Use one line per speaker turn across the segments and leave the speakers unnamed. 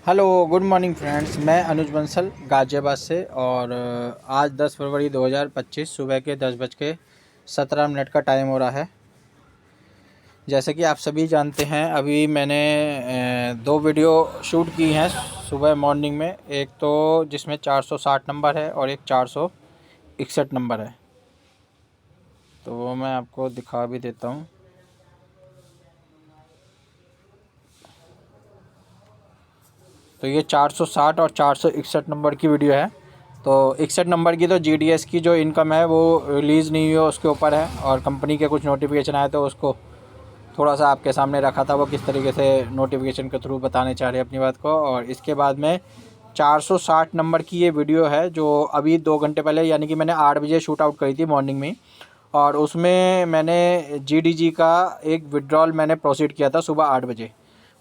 Hello good morning friends. मैं अनुज बंसल गाज़ियाबाद से और आज 10 फरवरी 2025 सुबह के 10:17 का टाइम हो रहा है। जैसे कि आप सभी जानते हैं, अभी मैंने दो वीडियो शूट की हैं सुबह मॉर्निंग में। एक तो जिसमें 460 नंबर है और एक 461 नंबर है, तो वो मैं आपको दिखा भी देता हूँ। तो ये 460 और 461 नंबर की वीडियो है। तो 61 नंबर की तो जीडीएस की जो इनकम है वो रिलीज़ नहीं हुई है, उसके ऊपर है, और कंपनी के कुछ नोटिफिकेशन आए तो उसको थोड़ा सा आपके सामने रखा था, वो किस तरीके से नोटिफिकेशन के थ्रू बताने चाह रहे हैं अपनी बात को। और इसके बाद में 460 नंबर की ये वीडियो है जो अभी 2 घंटे पहले, यानी कि मैंने 8 बजे शूट आउट करी थी मॉर्निंग में, और उसमें मैंने जीडीजी का एक विड्रॉल मैंने प्रोसीड किया था सुबह 8 बजे।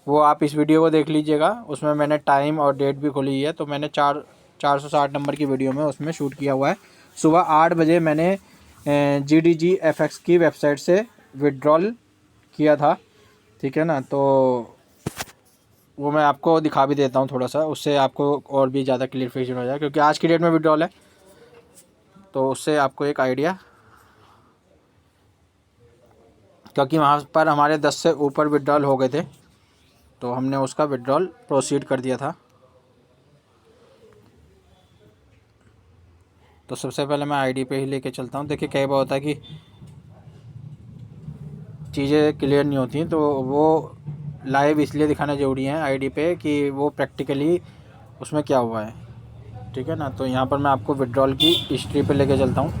वो आप इस वीडियो को देख लीजिएगा, उसमें मैंने टाइम और डेट भी खोली है। तो मैंने 460 नंबर की वीडियो में उसमें शूट किया हुआ है। सुबह 8 बजे मैंने GDGFX की वेबसाइट से विड्रॉल किया था, ठीक है ना। तो वो मैं आपको दिखा भी देता हूँ थोड़ा सा, उससे आपको और भी ज़्यादा क्लियरफिकेशन हो जाए, क्योंकि आज की डेट में विड्रॉल है तो उससे आपको एक आइडिया, क्योंकि वहाँ पर हमारे 10 से ऊपर विड्रॉल हो गए थे तो हमने उसका विड्रॉल प्रोसीड कर दिया था। तो सबसे पहले मैं आईडी पे ही लेके चलता हूँ। देखिए कई बार होता है कि चीज़ें क्लियर नहीं होती, तो वो लाइव इसलिए दिखाना ज़रूरी है आईडी पे कि वो प्रैक्टिकली उसमें क्या हुआ है, ठीक है ना। तो यहाँ पर मैं आपको विड्रॉल की हिस्ट्री पे लेके चलता हूँ।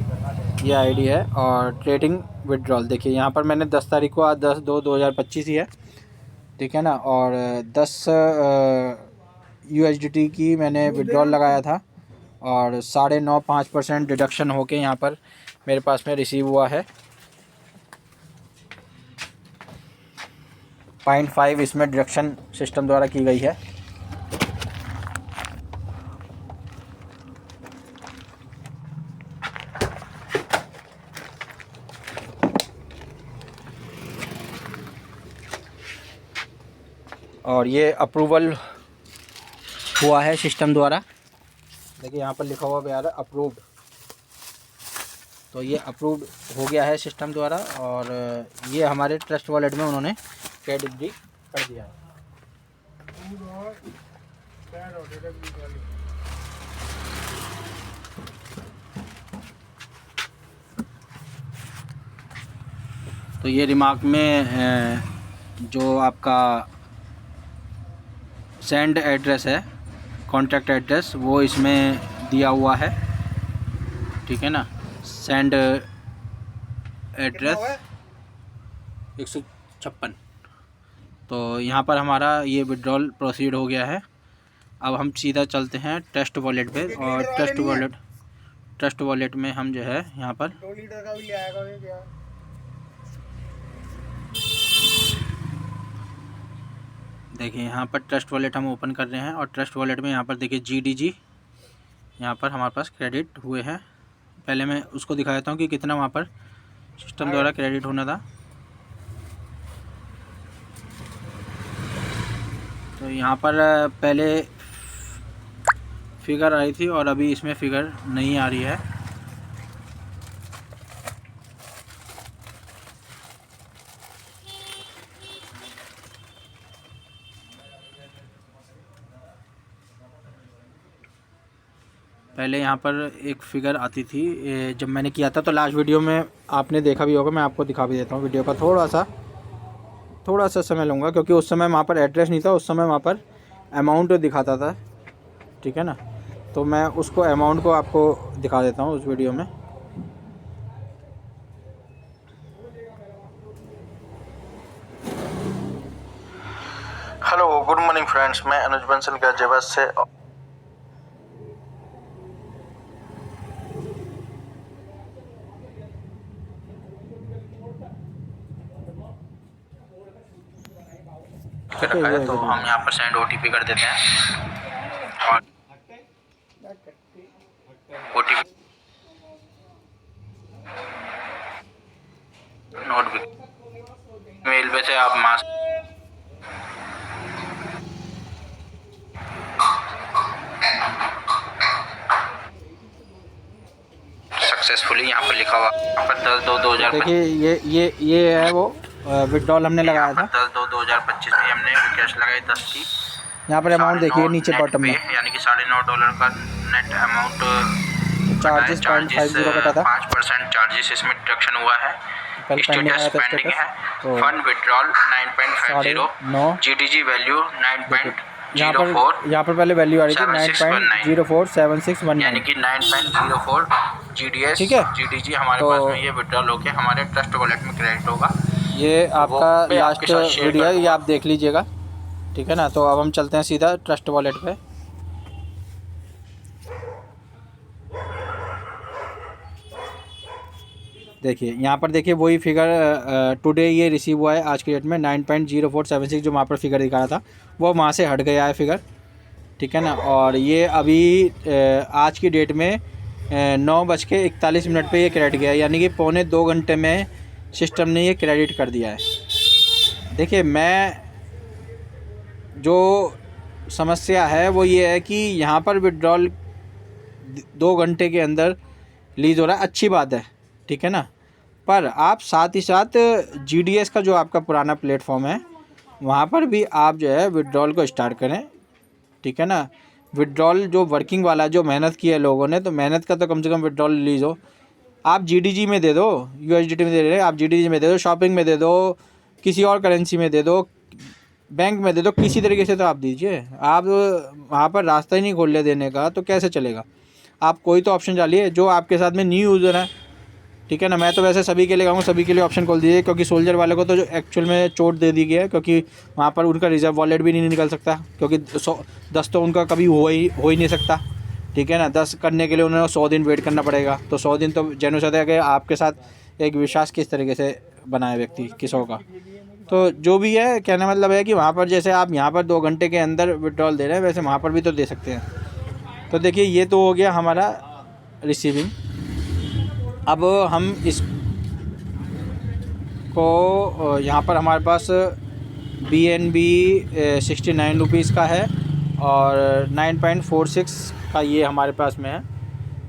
ये आईडी है और ट्रेडिंग विड्रॉल, देखिए यहाँ पर मैंने 10 तारीख को, आज 10/2/2025 ही है, ठीक है ना। और 10 USDT की मैंने विड्रॉल लगाया था और 9.5% डिडक्शन होके यहाँ पर मेरे पास में रिसीव हुआ है। 0.5 इसमें डिडक्शन सिस्टम द्वारा की गई है। और ये अप्रूवल हुआ है सिस्टम द्वारा, देखिए यहाँ पर लिखा हुआ भी आ रहा है अप्रूव्ड। तो ये अप्रूव्ड हो गया है सिस्टम द्वारा, और ये हमारे ट्रस्ट वॉलेट में उन्होंने क्रेडिट भी कर दिया है। तो ये रिमार्क में जो आपका सेंड एड्रेस है, कॉन्टैक्ट एड्रेस, वो इसमें दिया हुआ है, ठीक है ना। Send address 156। तो यहाँ पर हमारा ये विड्रॉल प्रोसीड हो गया है। अब हम सीधा चलते हैं ट्रस्ट वॉलेट पे, और ट्रस्ट वॉलेट में हम जो है यहाँ पर देखिए, यहाँ पर ट्रस्ट वॉलेट हम ओपन कर रहे हैं, और ट्रस्ट वॉलेट में यहाँ पर देखिए GDG यहाँ पर हमारे पास क्रेडिट हुए हैं। पहले मैं उसको दिखा देता हूँ कि कितना वहाँ पर सिस्टम द्वारा क्रेडिट होना था। तो यहाँ पर पहले फिगर आई थी और अभी इसमें फिगर नहीं आ रही है। पहले यहाँ पर एक फ़िगर आती थी जब मैंने किया था, तो लास्ट वीडियो में आपने देखा भी होगा, मैं आपको दिखा भी देता हूँ वीडियो का। थोड़ा सा समय लूँगा, क्योंकि उस समय वहाँ पर एड्रेस नहीं था, उस समय वहाँ पर अमाउंट दिखाता था, ठीक है ना। तो मैं उसको अमाउंट को आपको दिखा देता हूँ उस वीडियो में।
हेलो गुड मॉर्निंग फ्रेंड्स, मैं अनुज बंसल गाज़ियाबाद से। रखा है तो हम यहाँ पर सेंड OTP कर देते हैं, और OTP नोट भी मेल पे से आप मास्क सक्सेसफुली, यहाँ पर लिखा हुआ यहाँ पर 10/2/2025।
देखिए ये है वो विड्रॉल हमने लगाया था।
10/2/2025 में हमने कैश लगाई 10 की।
यहाँ पर अमाउंट देखिए नीचे बॉटम में,
यानी कि $9.5 का नेट अमाउंट
चार्जेस 0.50 कटा था।
5% चार्जेस इसमें डिडक्शन हुआ है।
कल पेंडिंग आया था
पेंडिंग है।
तो
फंड विड्रॉल 9.50,
9
GDG वैल्यू
यहाँ
9.04,
पर पहले वैल्यू आ रही थी 9.047619,
यानी कि 9.04 GDS।
ठीक है।
GDG हमारे
तो
पास में ये विड्रॉल होके हमारे ट्रस्ट वॉलेट में क्रेडिट होगा।
ये आपका
मैं
लास्ट
आपके साथ शेयर
वीडियो है, ये
करूँगा।
आप देख लीजिएगा, ठीक है ना। तो अब हम चलते हैं सीधा ट्रस्ट वॉलेट पे। देखिए यहाँ पर देखिए वही फिगर टुडे ये रिसीव हुआ है आज की डेट में 9.0476, जो वहाँ पर फिगर दिखा रहा था वो वहाँ से हट गया है फिगर, ठीक है ना। और ये अभी आज की डेट में 9:41 पे ये क्रेडिट गया है, यानी कि 1.25 में सिस्टम ने ये क्रेडिट कर दिया है। देखिए मैं जो समस्या है वो ये है कि यहाँ पर विड्रॉल 2 घंटे के अंदर लीज हो रहा है, अच्छी बात है, ठीक है ना। पर आप साथ ही साथ GDS का जो आपका पुराना प्लेटफॉर्म है वहाँ पर भी आप जो है विड्रॉल को स्टार्ट करें, ठीक है ना। विड्रॉल जो वर्किंग वाला जो मेहनत की है लोगों ने, तो मेहनत का तो कम से कम विड्रॉल रिलीज़ हो। आप GDG में दे दो, USDT में दे रहे, आप GDG में दे दो, शॉपिंग में दे दो, किसी और करेंसी में दे दो, बैंक में दे दो, किसी तरीके से तो आप दीजिए। आप वहाँ पर रास्ता ही नहीं खोल ले देने का तो कैसे चलेगा। आप कोई तो ऑप्शन डालिए जो आपके साथ में न्यू यूज़र है, ठीक है ना। मैं तो वैसे सभी के लिए कहूँगा, सभी के लिए ऑप्शन खोल दीजिए, क्योंकि सोल्जर वाले को तो जो एक्चुअल में चोट दे दी गई है, क्योंकि वहाँ पर उनका रिजर्व वॉलेट भी नहीं निकल सकता, क्योंकि 10 तो उनका कभी हो ही नहीं सकता, ठीक है ना। 10 करने के लिए उन्हें 100 दिन वेट करना पड़ेगा। तो 100 दिन तो जेन्युइन है कि आपके साथ एक विश्वास किस तरीके से बनाए व्यक्ति किसों का। तो जो भी है कहने मतलब है कि वहाँ पर जैसे आप यहाँ पर 2 घंटे के अंदर विड्रॉल दे रहे हैं, वैसे वहाँ पर भी तो दे सकते हैं। तो देखिए ये तो हो गया हमारा रिसीविंग। अब हम इसको यहाँ पर हमारे पास BNB 69 रुपीज़ का है और 9.46 का ये हमारे पास में है।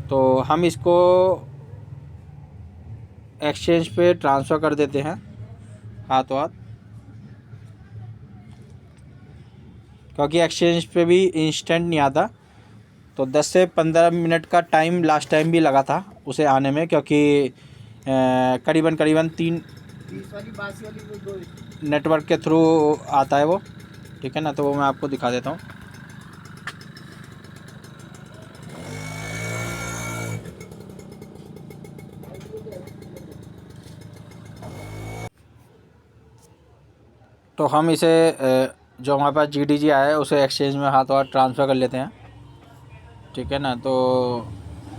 तो हम इसको एक्सचेंज पे ट्रांसफ़र कर देते हैं हाथों हाथ, क्योंकि एक्सचेंज पे भी इंस्टेंट नहीं आता। तो 10 से 15 मिनट का टाइम लास्ट टाइम भी लगा था उसे आने में, क्योंकि करीबन 3 नेटवर्क के थ्रू आता है वो, ठीक है ना। तो वो मैं आपको दिखा देता हूँ। तो हम इसे जो हमारे पास GDG आया है उसे एक्सचेंज में हाथों हाथ ट्रांसफ़र कर लेते हैं, ठीक है ना। तो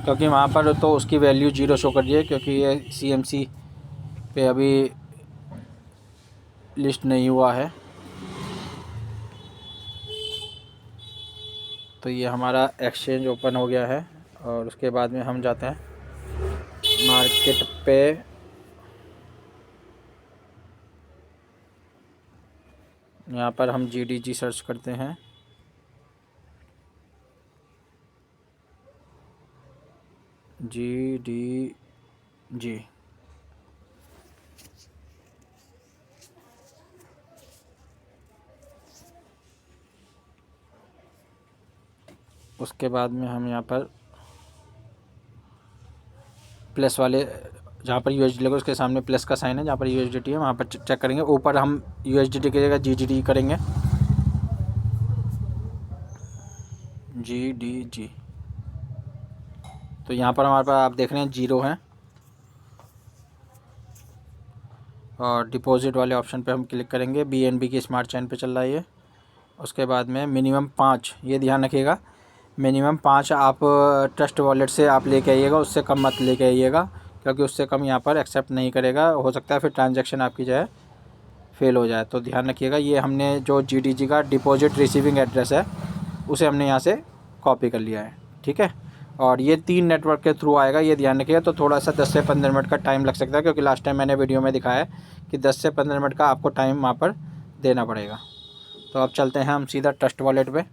क्योंकि वहाँ पर तो उसकी वैल्यू 0 शो कर रही है, क्योंकि ये CMC पे अभी लिस्ट नहीं हुआ है। तो ये हमारा एक्सचेंज ओपन हो गया है और उसके बाद में हम जाते हैं मार्केट पे। यहाँ पर हम GDG सर्च करते हैं, GDG। उसके बाद में हम यहाँ पर प्लस वाले, जहाँ पर USD लगे उसके सामने प्लस का साइन है, जहाँ पर USDT है वहाँ पर चेक करेंगे। ऊपर हम USDT की जगह GDG करेंगे, GDG। तो यहाँ पर हमारे पास आप देख रहे हैं 0 है। और डिपॉजिट वाले ऑप्शन पे हम क्लिक करेंगे। BNB की स्मार्ट चेन पे चल रहा है ये। उसके बाद में मिनिमम 5, ये ध्यान रखिएगा, मिनिमम 5 आप ट्रस्ट वॉलेट से आप लेके आइएगा, उससे कम मत लेके आइएगा, क्योंकि उससे कम यहाँ पर एक्सेप्ट नहीं करेगा। हो सकता है फिर ट्रांजैक्शन आपकी जो है फेल हो जाए। तो ध्यान रखिएगा। ये हमने जो GDG का डिपॉजिट रिसीविंग एड्रेस है उसे हमने यहाँ से कॉपी कर लिया है, ठीक है। और ये 3 नेटवर्क के थ्रू आएगा, ये ध्यान रखिएगा। तो थोड़ा सा 10 से 15 मिनट का टाइम लग सकता है, क्योंकि लास्ट टाइम मैंने वीडियो में दिखाया है कि 10 से 15 मिनट का आपको टाइम वहाँ पर देना पड़ेगा। तो अब चलते हैं हम सीधा ट्रस्ट वॉलेट पे।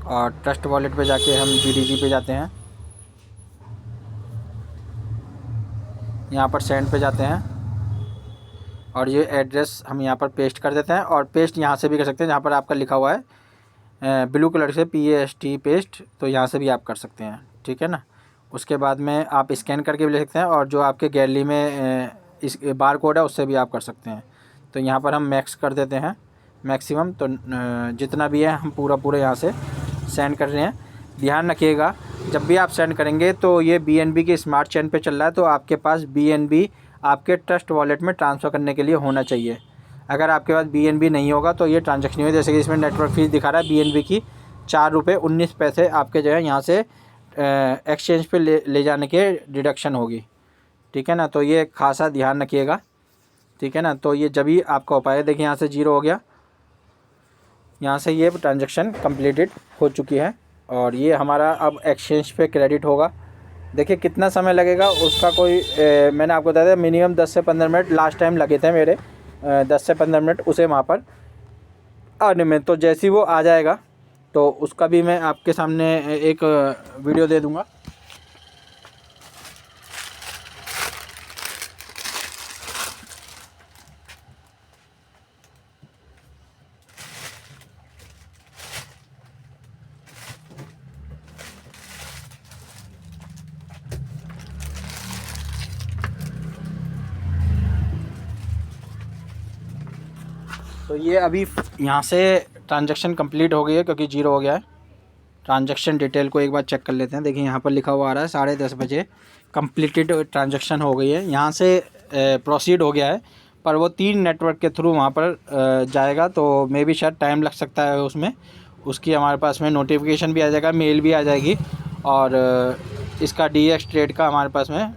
और ट्रस्ट वॉलेट पे जाके हम GDG पे जाते हैं, यहाँ पर सेंड पे जाते हैं और ये एड्रेस हम यहाँ पर पेस्ट कर देते हैं। और पेस्ट यहाँ से भी कर सकते हैं, जहाँ पर आपका लिखा हुआ है ब्लू कलर से PAST पेस्ट, तो यहाँ से भी आप कर सकते हैं, ठीक है ना। उसके बाद में आप स्कैन करके भी ले सकते हैं और जो आपके गैलरी में इस बार कोड है उससे भी आप कर सकते हैं। तो यहाँ पर हम मैक्स कर देते हैं, मैक्सिमम, तो जितना भी है हम पूरा यहाँ से सेंड कर रहे हैं। ध्यान रखिएगा जब भी आप सेंड करेंगे तो ये BNB की स्मार्ट चेन पे चल रहा है, तो आपके पास BNB आपके ट्रस्ट वॉलेट में ट्रांसफ़र करने के लिए होना चाहिए। अगर आपके पास BNB नहीं होगा तो ये ट्रांजैक्शन नहीं होगा। जैसे कि इसमें नेटवर्क फ़ीस दिखा रहा है BNB की 4 रुपये 19 पैसे आपके जो है यहाँ से एक्सचेंज पे ले जाने के डिडक्शन होगी, ठीक है ना। तो ये खासा ध्यान रखिएगा, ठीक है ना। तो ये जब ही आपका उपाय, देखिए यहाँ से 0 हो गया, यहाँ से ये ट्रांजैक्शन कंप्लीटेड हो चुकी है और ये हमारा अब एक्सचेंज पे क्रेडिट होगा। देखिए कितना समय लगेगा उसका कोई मैंने आपको बताया था मिनिमम 10 से 15 मिनट लास्ट टाइम लगे थे मेरे, 10 से 15 मिनट उसे वहाँ पर आने में। तो जैसे ही वो आ जाएगा तो उसका भी मैं आपके सामने एक वीडियो दे दूँगा। तो ये अभी यहाँ से ट्रांजैक्शन कंप्लीट हो गई है क्योंकि 0 हो गया है। ट्रांजैक्शन डिटेल को एक बार चेक कर लेते हैं। देखिए यहाँ पर लिखा हुआ आ रहा है 10:30 बजे कंप्लीटेड ट्रांजैक्शन हो गई है। यहाँ से प्रोसीड हो गया है, पर वो 3 नेटवर्क के थ्रू वहाँ पर जाएगा, तो मे भी शायद टाइम लग सकता है उसमें। उसकी हमारे पास में नोटिफिकेशन भी आ जाएगा, मेल भी आ जाएगी और इसका DX ट्रेड का हमारे पास में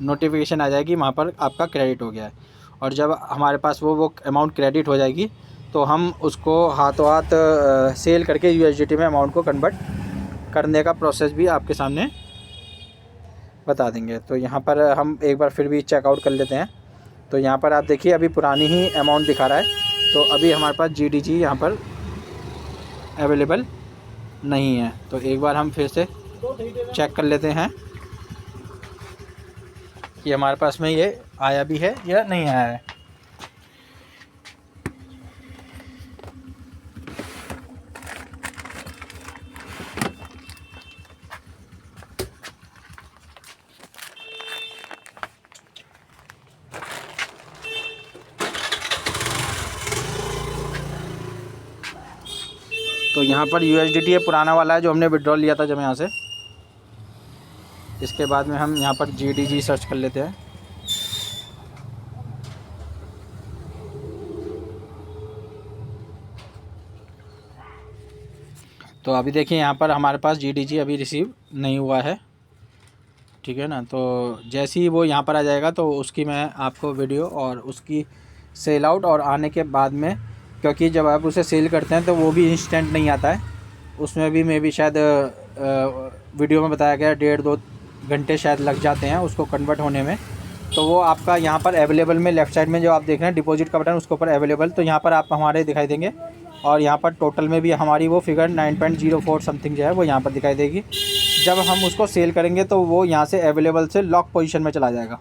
नोटिफिकेशन आ जाएगी, वहाँ पर आपका क्रेडिट हो गया है। और जब हमारे पास वो अमाउंट क्रेडिट हो जाएगी तो हम उसको हाथों हाथ सेल करके USDT में अमाउंट को कन्वर्ट करने का प्रोसेस भी आपके सामने बता देंगे। तो यहाँ पर हम एक बार फिर भी चेकआउट कर लेते हैं। तो यहाँ पर आप देखिए अभी पुरानी ही अमाउंट दिखा रहा है, तो अभी हमारे पास GDG यहाँ पर अवेलेबल नहीं है। तो एक बार हम फिर से चेक कर लेते हैं कि हमारे पास में ये आया भी है या नहीं आया है। तो यहाँ पर USDT है, पुराना वाला है जो हमने विड्रॉल लिया था जब यहाँ से। इसके बाद में हम यहाँ पर GDG सर्च कर लेते हैं। तो अभी देखिए यहाँ पर हमारे पास GDG अभी रिसीव नहीं हुआ है, ठीक है ना। तो जैसे ही वो यहाँ पर आ जाएगा तो उसकी मैं आपको वीडियो और उसकी सेल आउट और आने के बाद में, क्योंकि जब आप उसे सेल करते हैं तो वो भी इंस्टेंट नहीं आता है, उसमें भी मे भी शायद वीडियो में बताया गया 1.5-2 घंटे शायद लग जाते हैं उसको कन्वर्ट होने में। तो वो आपका यहाँ पर अवेलेबल में लेफ़्ट साइड में जो आप देख रहे हैं डिपॉजिट का बटन, उसके ऊपर अवेलेबल, तो यहाँ पर आप हमारे दिखाई देंगे। और यहाँ पर टोटल में भी हमारी वो फिगर 9.04 समथिंग जो है वो यहाँ पर दिखाई देगी। जब हम उसको सेल करेंगे तो वो यहाँ से अवेलेबल से लॉक पोजीशन में चला जाएगा।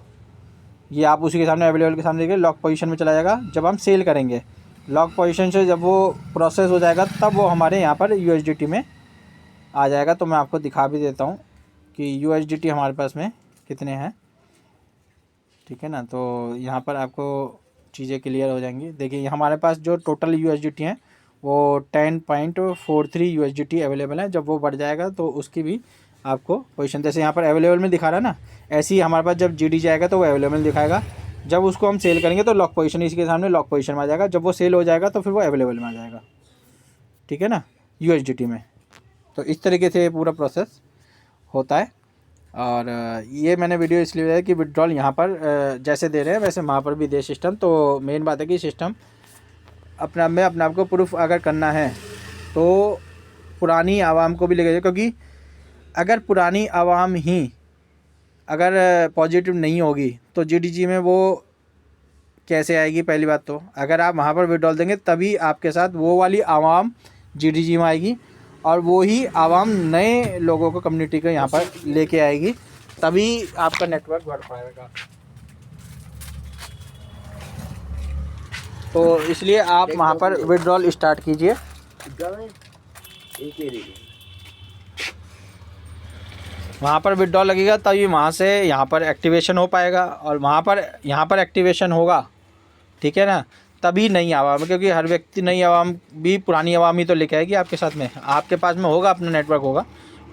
ये आप उसी के सामने अवेलेबल के सामने देखिए, लॉक पोजीशन में चला जाएगा। जब हम सेल करेंगे लॉक पोजीशन से जब वो प्रोसेस हो जाएगा तब वो हमारे यहाँ पर USDT में आ जाएगा। तो मैं आपको दिखा भी देता हूँ कि USDT हमारे पास में कितने हैं, ठीक है ना। तो यहाँ पर आपको चीज़ें क्लियर हो जाएंगी। देखिए हमारे पास जो टोटल USDT हैं वो 10.43 USDT अवेलेबल है। जब वो बढ़ जाएगा तो उसकी भी आपको पोजीशन, जैसे यहाँ पर अवेलेबल में दिखा रहा है ना, ऐसे ही हमारे पास जब GDG आएगा तो वो अवेलेबल दिखाएगा। जब उसको हम सेल करेंगे तो लॉक पोजीशन, इसके सामने लॉक पोजीशन में आ जाएगा। जब वो सेल हो जाएगा तो फिर वो अवेलेबल में आ जाएगा, ठीक है ना, USDT में। तो इस तरीके से पूरा प्रोसेस होता है। और ये मैंने वीडियो इसलिए बताया कि विड्रॉल यहाँ पर जैसे दे रहे हैं वैसे वहाँ पर भी दे सिस्टम। तो मेन बात है कि सिस्टम अपने आप को प्रूफ अगर करना है तो पुरानी आवाम को भी लेके जाए, क्योंकि अगर पुरानी आवाम ही अगर पॉजिटिव नहीं होगी तो GDG में वो कैसे आएगी। पहली बात तो अगर आप वहाँ पर विड्रॉल देंगे तभी आपके साथ वो वाली आवाम GDG में आएगी। और वो ही आवाम नए लोगों को कम्युनिटी को यहाँ पर लेके आएगी, तभी आपका नेटवर्क बढ़ पाएगा। तो इसलिए आप वहाँ पर विड्रॉल स्टार्ट कीजिए। वहाँ पर विड्रॉल लगेगा तभी वहाँ से यहाँ पर एक्टिवेशन हो पाएगा, और यहाँ पर एक्टिवेशन होगा, ठीक है ना, तभी नई आवाम, क्योंकि हर व्यक्ति नई आवाम भी पुरानी आवाम ही तो लेके आएगी आपके साथ में। आपके पास में होगा, अपना नेटवर्क होगा,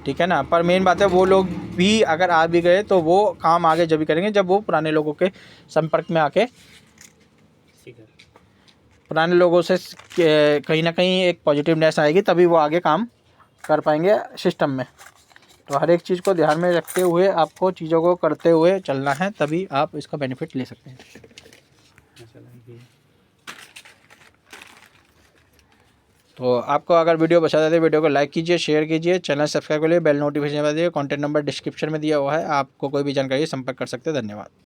ठीक है ना, पर मेन बात है वो लोग भी अगर आ भी गए तो वो काम आगे जब भी करेंगे जब वो पुराने लोगों के संपर्क में आके पुराने लोगों से कहीं ना कहीं एक पॉजिटिवनेस आएगी, तभी वो आगे काम कर पाएंगे सिस्टम में। तो हर एक चीज़ को ध्यान में रखते हुए आपको चीज़ों को करते हुए चलना है, तभी आप इसका बेनिफिट ले सकते हैं। तो आपको अगर वीडियो पसंद आती है वीडियो को लाइक कीजिए, शेयर कीजिए, चैनल सब्सक्राइब करिए, बेल नोटिफिकेशन दबा दीजिए। कॉन्टैक्ट नंबर डिस्क्रिप्शन में दिया हुआ है, आपको कोई भी जानकारी संपर्क कर सकते हैं। धन्यवाद।